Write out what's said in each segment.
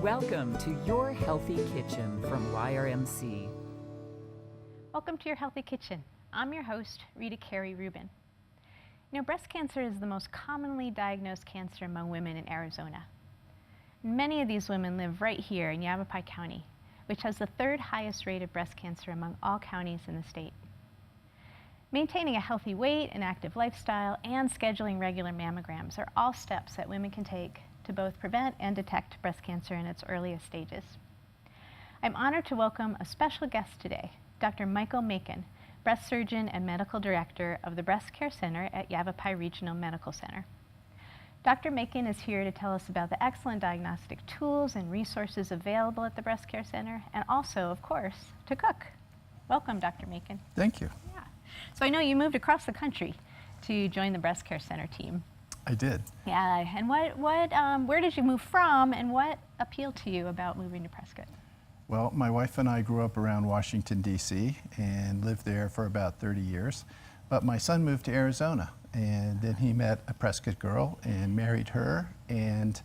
Welcome to Your Healthy Kitchen from YRMC. Welcome to Your Healthy Kitchen. I'm your host, Rita Carey Rubin. You know, breast cancer is the most commonly diagnosed cancer among women in Arizona. Many of these women live right here in Yavapai County, which has the third highest rate of breast cancer among all counties in the state. Maintaining a healthy weight, an active lifestyle, and scheduling regular mammograms are all steps that women can take to both prevent and detect breast cancer in its earliest stages. I'm honored to welcome a special guest today, Dr. Michael Macon, breast surgeon and medical director of the BreastCare Center at Yavapai Regional Medical Center. Dr. Macon is here to tell us about the excellent diagnostic tools and resources available at the BreastCare Center, and also, of course, to cook. Welcome, Dr. Macon. Thank you. Yeah. So I know you moved across the country to join the BreastCare Center team. I did. Yeah, and where did you move from, and what appealed to you about moving to Prescott? Well, my wife and I grew up around Washington, D.C. and lived there for about 30 years. But my son moved to Arizona, and then he met a Prescott girl and married her, and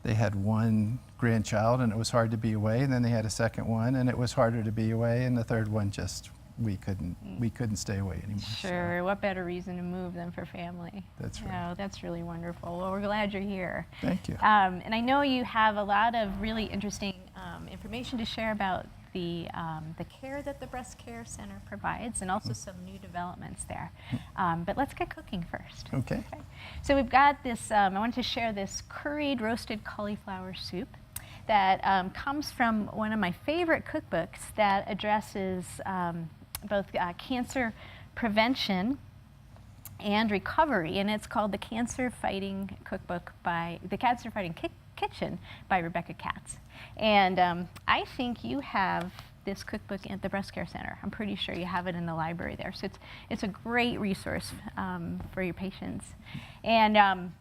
they had one grandchild, and it was hard to be away. And then they had a second one, and it was harder to be away. And the third one just, we couldn't stay away anymore. Sure, so. What better reason to move than for family? That's right. Oh, that's really wonderful. Well, we're glad you're here. Thank you. And I know you have a lot of really interesting information to share about the care that the BreastCare Center provides, and also some new developments there. But let's get cooking first. Okay. So we've got this, I wanted to share this curried roasted cauliflower soup that comes from one of my favorite cookbooks that addresses both cancer prevention and recovery, and it's called the Cancer Fighting Cookbook by the Cancer Fighting Kitchen by Rebecca Katz. And I think you have this cookbook at the BreastCare Center. I'm pretty sure you have it in the library there. So it's a great resource for your patients. And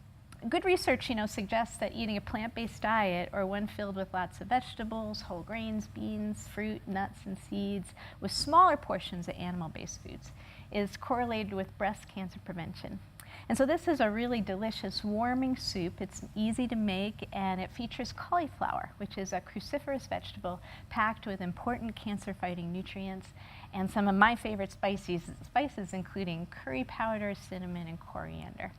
good research, suggests that eating a plant-based diet, or one filled with lots of vegetables, whole grains, beans, fruit, nuts, and seeds, with smaller portions of animal-based foods, is correlated with breast cancer prevention. And so this is a really delicious warming soup. It's easy to make, and it features cauliflower, which is a cruciferous vegetable packed with important cancer-fighting nutrients, and some of my favorite spices including curry powder, cinnamon, and coriander.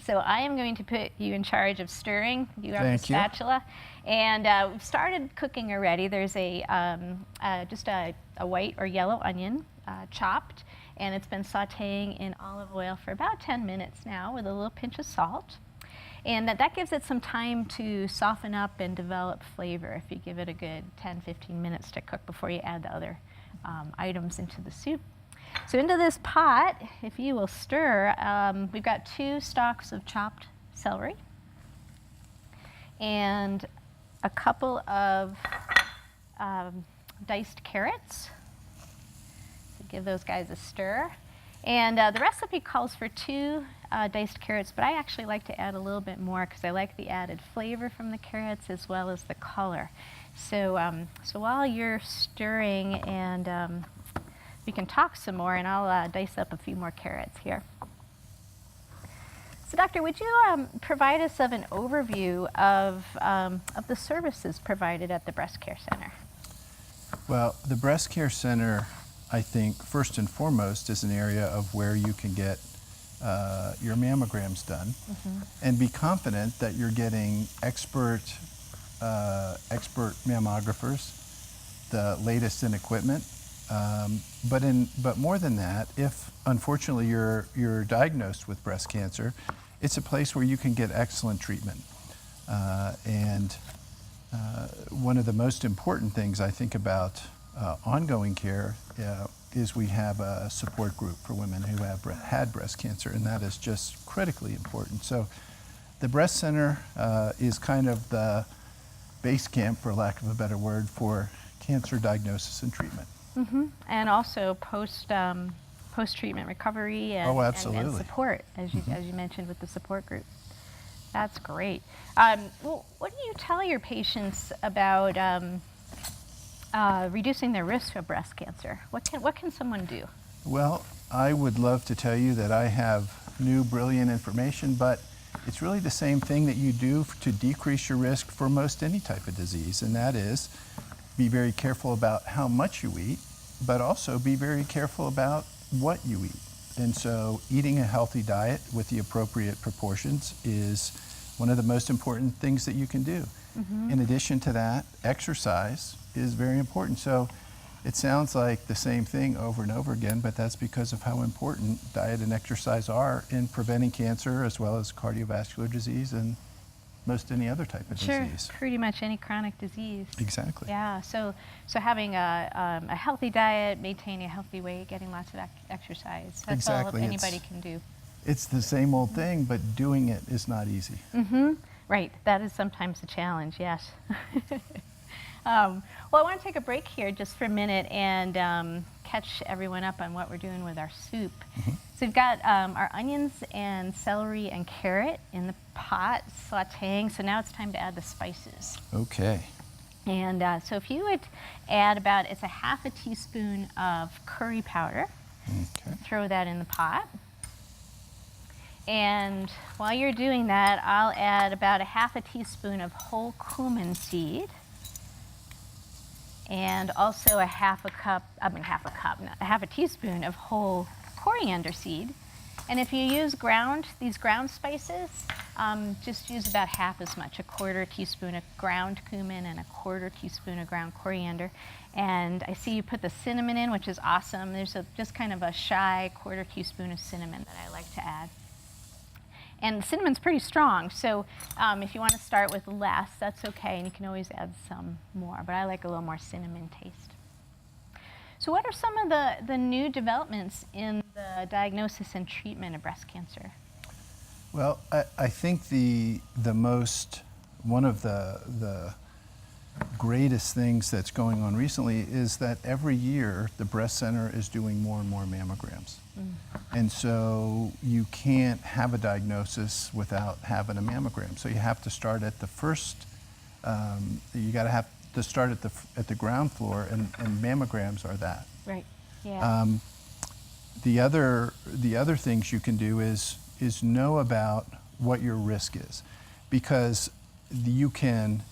So I am going to put you in charge of stirring. You have the spatula. And we've started cooking already. There's just a white or yellow onion chopped, and it's been sauteing in olive oil for about 10 minutes now with a little pinch of salt. And that gives it some time to soften up and develop flavor if you give it a good 10-15 minutes to cook before you add the other items into the soup. So into this pot, if you will stir, we've got 2 stalks of chopped celery and a couple of diced carrots. So give those guys a stir. And the recipe calls for 2 diced carrots, but I actually like to add a little bit more because I like the added flavor from the carrots as well as the color. So, so while you're stirring, and we can talk some more, and I'll dice up a few more carrots here. So, Doctor, would you provide us of an overview of the services provided at the BreastCare Center? Well, the BreastCare Center, I think, first and foremost, is an area of where you can get your mammograms done, and be confident that you're getting expert mammographers, the latest in equipment. But more than that, if unfortunately you're diagnosed with breast cancer, it's a place where you can get excellent treatment. And one of the most important things I think about ongoing care is we have a support group for women who have had breast cancer, and that is just critically important. So the Breast Center is kind of the base camp, for lack of a better word, for cancer diagnosis and treatment. And also post-treatment recovery and, and support, as you mentioned with the support group. That's great. Well, what do you tell your patients about reducing their risk of breast cancer? What can someone do? Well, I would love to tell you that I have new, brilliant information, but it's really the same thing that you do to decrease your risk for most any type of disease, and that is be very careful about how much you eat, but also be very careful about what you eat. And so eating a healthy diet with the appropriate proportions is one of the most important things that you can do. In addition to that, exercise is very important. So it sounds like the same thing over and over again, but that's because of how important diet and exercise are in preventing cancer as well as cardiovascular disease and most any other type of disease. Sure, pretty much any chronic disease. Exactly. Yeah, so having a healthy diet, maintaining a healthy weight, getting lots of exercise, that's Exactly. all anybody can do. It's the same old thing, but doing it is not easy. Right, that is sometimes a challenge, yes. Well, I want to take a break here just for a minute and catch everyone up on what we're doing with our soup. So we've got our onions and celery and carrot in the pot sauteing, so now it's time to add the spices. Okay. And so if you would add it's a half a teaspoon of curry powder. Okay. Throw that in the pot. And while you're doing that, I'll add about a half a teaspoon of whole cumin seed. And also a half a teaspoon of whole coriander seed. And if you use these ground spices, just use about half as much, a quarter teaspoon of ground cumin and a quarter teaspoon of ground coriander. And I see you put the cinnamon in, which is awesome. There's just kind of a shy quarter teaspoon of cinnamon that I like to add. And cinnamon's pretty strong, so if you want to start with less, that's okay, and you can always add some more, but I like a little more cinnamon taste. So what are some of the new developments in the diagnosis and treatment of breast cancer? Well, I think one of the greatest things that's going on recently is that every year the breast center is doing more and more mammograms. And so you can't have a diagnosis without having a mammogram. So you have to start at the first, you gotta have to start at the ground floor, and mammograms are that. Right, yeah. The other things you can do is know about what your risk is, because you can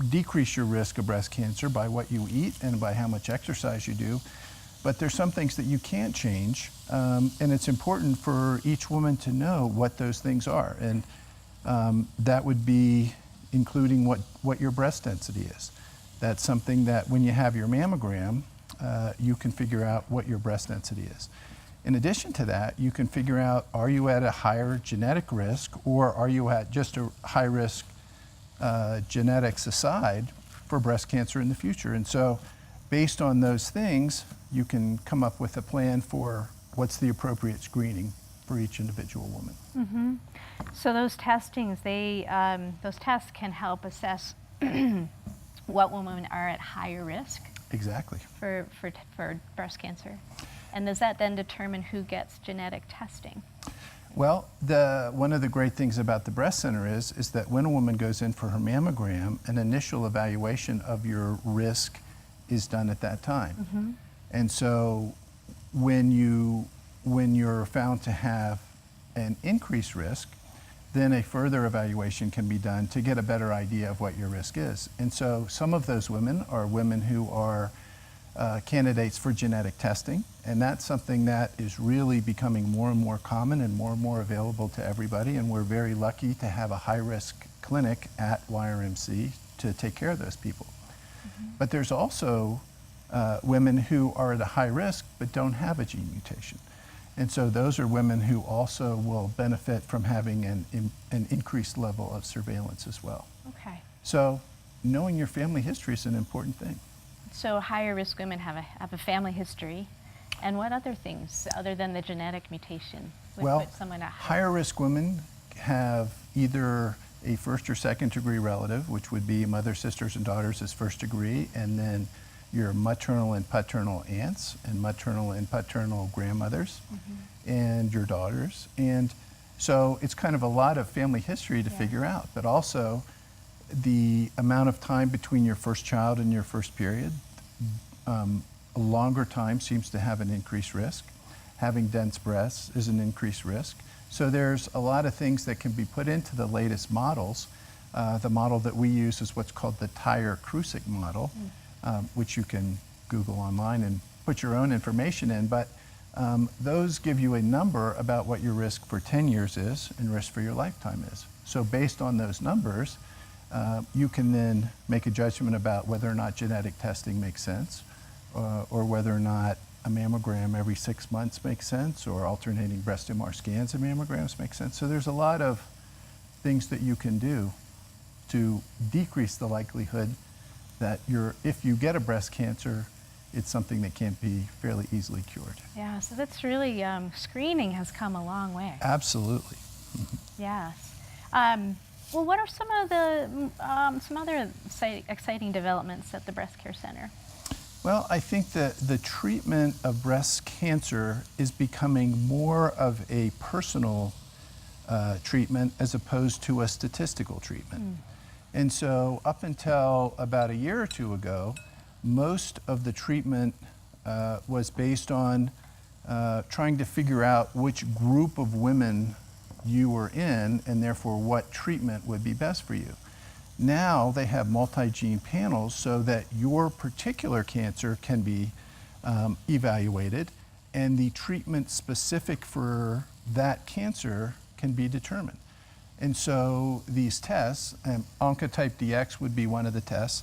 decrease your risk of breast cancer by what you eat and by how much exercise you do. But there's some things that you can't change, and it's important for each woman to know what those things are. And that would be including what your breast density is. That's something that when you have your mammogram, you can figure out what your breast density is. In addition to that, you can figure out, are you at a higher genetic risk, or are you at just a high risk, genetics aside, for breast cancer in the future? And so based on those things, you can come up with a plan for what's the appropriate screening for each individual woman. So those testings, those tests can help assess what women are at higher risk. Exactly. For breast cancer. And does that then determine who gets genetic testing? Well, one of the great things about the breast center is that when a woman goes in for her mammogram, an initial evaluation of your risk is done at that time. And so when you're found to have an increased risk, then a further evaluation can be done to get a better idea of what your risk is. And so some of those women are women who are candidates for genetic testing, and that's something that is really becoming more and more common and more available to everybody, and we're very lucky to have a high-risk clinic at YRMC to take care of those people. But there's also women who are at a high risk but don't have a gene mutation. And so those are women who also will benefit from having an increased level of surveillance as well. Okay. So knowing your family history is an important thing. So higher risk women have a family history. And what other things, other than the genetic mutation, would put someone at higher risk women have either a first or second degree relative, which would be mother, sisters, and daughters as first degree, and then your maternal and paternal aunts and maternal and paternal grandmothers and your daughters. And so it's kind of a lot of family history to figure out, but also the amount of time between your first child and your first period. A longer time seems to have an increased risk. Having dense breasts is an increased risk. So there's a lot of things that can be put into the latest models. The model that we use is what's called the Tyrer-Krusik model, which you can Google online and put your own information in. But those give you a number about what your risk for 10 years is and risk for your lifetime is. So based on those numbers, you can then make a judgment about whether or not genetic testing makes sense, or whether or not a mammogram every 6 months makes sense, or alternating breast MR scans and mammograms makes sense. So there's a lot of things that you can do to decrease the likelihood that if you get a breast cancer, it's something that can't be fairly easily cured. Yeah, so that's really, screening has come a long way. Absolutely. Yes. Well, what are some of the some other exciting developments at the BreastCare Center? Well, I think that the treatment of breast cancer is becoming more of a personal treatment as opposed to a statistical treatment. And so up until about a year or two ago, most of the treatment was based on trying to figure out which group of women you were in, and therefore what treatment would be best for you. Now they have multi-gene panels so that your particular cancer can be evaluated, and the treatment specific for that cancer can be determined. And so these tests, Oncotype DX would be one of the tests,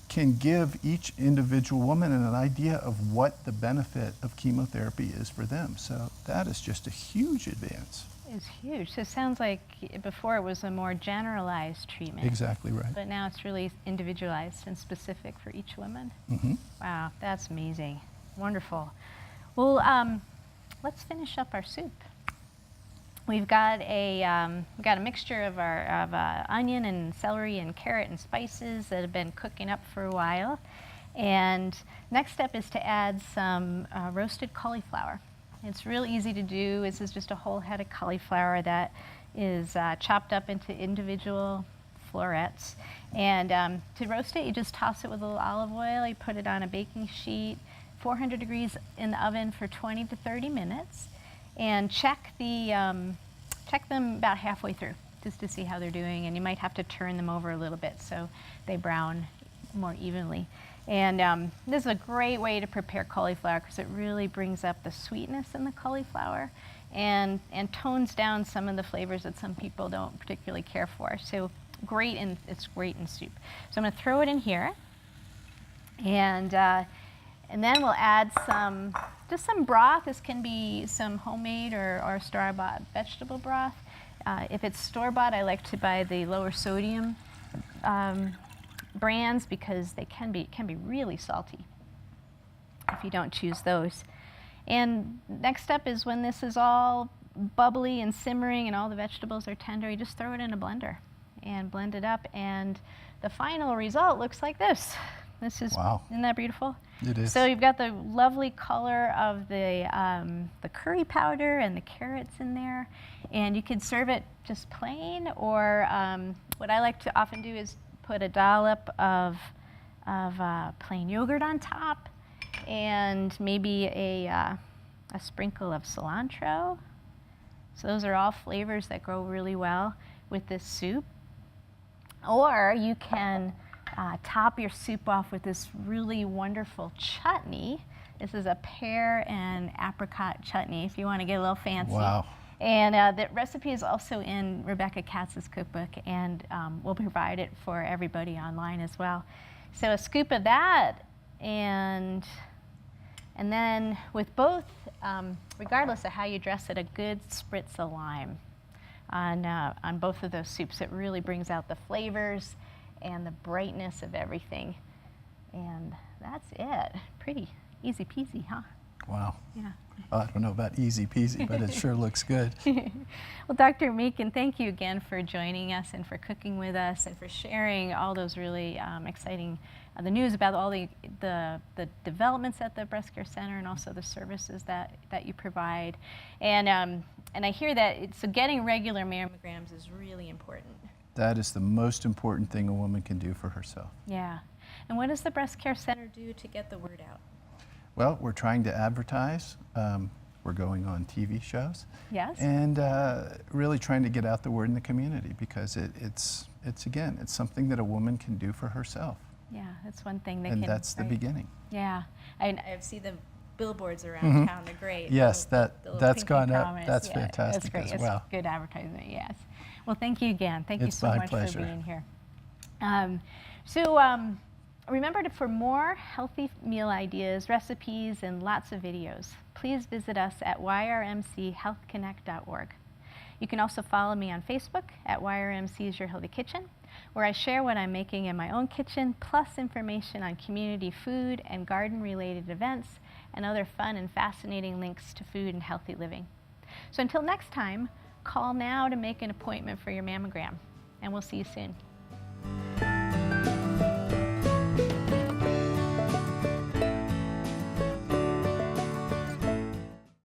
can give each individual woman an idea of what the benefit of chemotherapy is for them. So that is just a huge advance. It's huge. So it sounds like before it was a more generalized treatment. Exactly right. But now it's really individualized and specific for each woman. Wow, that's amazing. Wonderful. Well, let's finish up our soup. We've got a mixture of our onion and celery and carrot and spices that have been cooking up for a while. And next step is to add some roasted cauliflower. It's real easy to do. This is just a whole head of cauliflower that is chopped up into individual florets. And to roast it, you just toss it with a little olive oil. You put it on a baking sheet, 400 degrees in the oven for 20 to 30 minutes. And check them about halfway through just to see how they're doing. And you might have to turn them over a little bit so they brown more evenly. And this is a great way to prepare cauliflower because it really brings up the sweetness in the cauliflower and tones down some of the flavors that some people don't particularly care for. So it's great in soup. So I'm going to throw it in here, and then we'll add just some broth. This can be some homemade or store-bought vegetable broth. If it's store-bought, I like to buy the lower sodium brands because it can be really salty if you don't choose those. And next step is when this is all bubbly and simmering and all the vegetables are tender, you just throw it in a blender and blend it up, and the final result looks like this. This is, wow. Isn't that beautiful? It is. So you've got the lovely color of the curry powder and the carrots in there, and you could serve it just plain, or what I like to often do is put a dollop of plain yogurt on top, and maybe a sprinkle of cilantro. So those are all flavors that go really well with this soup. Or you can top your soup off with this really wonderful chutney. This is a pear and apricot chutney if you want to get a little fancy. Wow. And the recipe is also in Rebecca Katz's cookbook, and we'll provide it for everybody online as well. So a scoop of that, and then with both, regardless of how you dress it, a good spritz of lime on both of those soups. It really brings out the flavors and the brightness of everything. And that's it. Pretty easy peasy, huh? Wow. Yeah. Well, I don't know about easy peasy, but it sure looks good. Well, Dr. Macon, thank you again for joining us and for cooking with us and for sharing all those really exciting the news about all the developments at the BreastCare Center and also the services that you provide. And I hear that so getting regular mammograms is really important. That is the most important thing a woman can do for herself. Yeah. And what does the BreastCare Center do to get the word out? Well, we're trying to advertise. We're going on TV shows. Yes. And really trying to get out the word in the community, because it's something that a woman can do for herself. Yeah, that's one thing they And can. that's the right. beginning. Yeah. I've seen the billboards around town. They're great. Yes, The little that's pinky gone up. promise. That's Yeah, fantastic that's great. as well. It's good advertisement, yes. Well, thank you again. Thank you It's so my much pleasure. for being here. Remember for more healthy meal ideas, recipes, and lots of videos, please visit us at yrmchealthconnect.org. You can also follow me on Facebook at YRMC's Your Healthy Kitchen, where I share what I'm making in my own kitchen, plus information on community food and garden-related events, and other fun and fascinating links to food and healthy living. So until next time, call now to make an appointment for your mammogram, and we'll see you soon.